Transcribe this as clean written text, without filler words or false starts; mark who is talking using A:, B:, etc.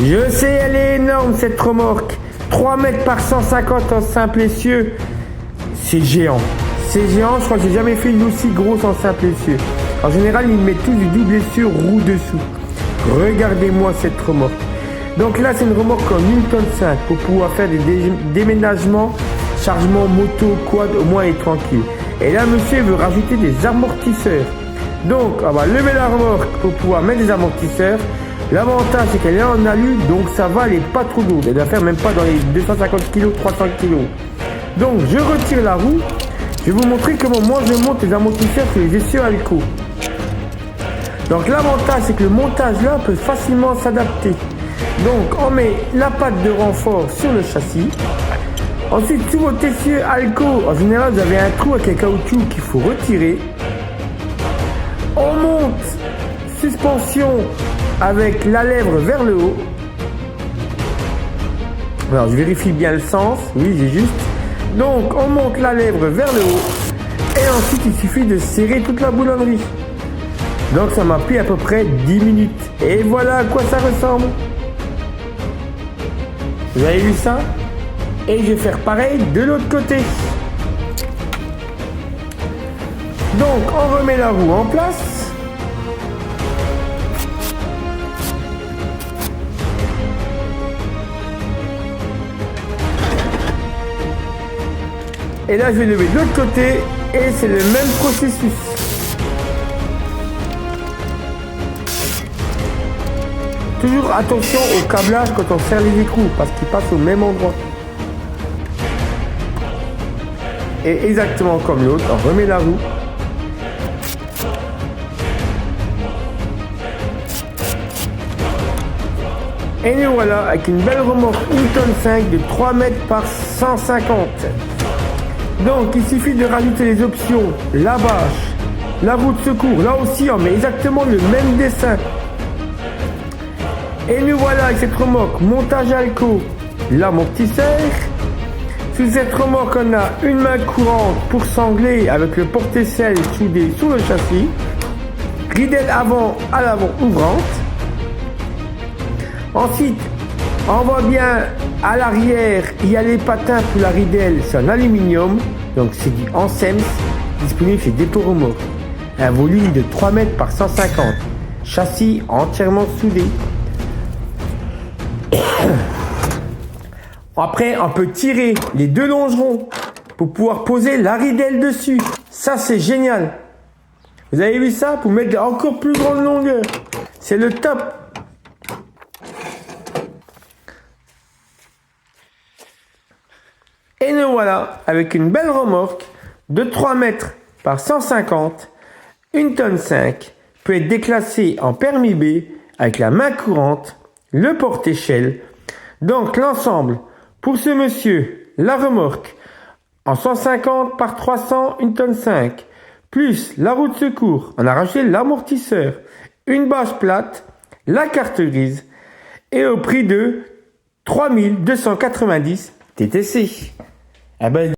A: Je sais, elle est énorme cette remorque. 3 mètres par 150 en simple essieu. C'est géant. C'est géant, je crois que j'ai jamais fait une aussi grosse en simple essieu. En général, ils mettent tous du double essieu roue dessous. Regardez-moi cette remorque. Donc là, c'est une remorque en 1,5 tonne pour pouvoir faire des déménagements, chargement moto, quad, au moins être tranquille. Et là, monsieur veut rajouter des amortisseurs. Donc, on va lever la remorque pour pouvoir mettre des amortisseurs. L'avantage, c'est qu'elle est en alu, donc ça va, elle n'est pas trop lourde. Elle doit faire même pas dans les 250 kg, 300 kg. Donc, je retire la roue. Je vais vous montrer comment moi je monte les amortisseurs sur les essieux Alco. Donc, l'avantage, c'est que le montage là peut facilement s'adapter. Donc, on met la patte de renfort sur le châssis. Ensuite, sur votre essieu Alco, en général, vous avez un trou avec un caoutchouc qu'il faut retirer. On monte suspension avec la lèvre vers le haut. Alors, je vérifie bien le sens. Oui, j'ai juste. Donc, on monte la lèvre vers le haut. Et ensuite, il suffit de serrer toute la boulonnerie. Donc, ça m'a pris à peu près 10 minutes. Et voilà à quoi ça ressemble. Vous avez vu ça? Et je vais faire pareil de l'autre côté. Donc, on remet la roue en place. Et là, je vais lever de l'autre côté et c'est le même processus. Toujours attention au câblage quand on serre les écrous parce qu'ils passent au même endroit. Et exactement comme l'autre, on remet la roue. Et nous voilà avec une belle remorque 1,5 tonne de 3 mètres par 150. Donc il suffit de rajouter les options, la bâche, la roue de secours. Là aussi on met exactement le même dessin. Et nous voilà avec cette remorque montage Alco, l'amortisseur. Sous cette remorque on a une main courante pour sangler avec le porte-aisselle soudé sur le châssis. Ridelle avant à l'avant ouvrante. Ensuite, on voit bien à l'arrière, il y a les patins pour la ridelle, c'est en aluminium, donc c'est du Ensems, disponible chez Dépôt Remorque. Un volume de 3 mètres par 150, châssis entièrement soudé. Après, on peut tirer les deux longerons pour pouvoir poser la ridelle dessus. Ça, c'est génial. Vous avez vu ça? Pour mettre encore plus grande longueur. C'est le top. Et nous voilà avec une belle remorque de 3 mètres par 150, 1,5 tonne, peut être déclassée en permis B avec la main courante, le porte-échelle. Donc l'ensemble, pour ce monsieur, la remorque en 150 par 300, 1,5 tonne, plus la roue de secours, on a rajouté l'amortisseur, une bâche plate, la carte grise, et au prix de 3290 TTC. Eh ben,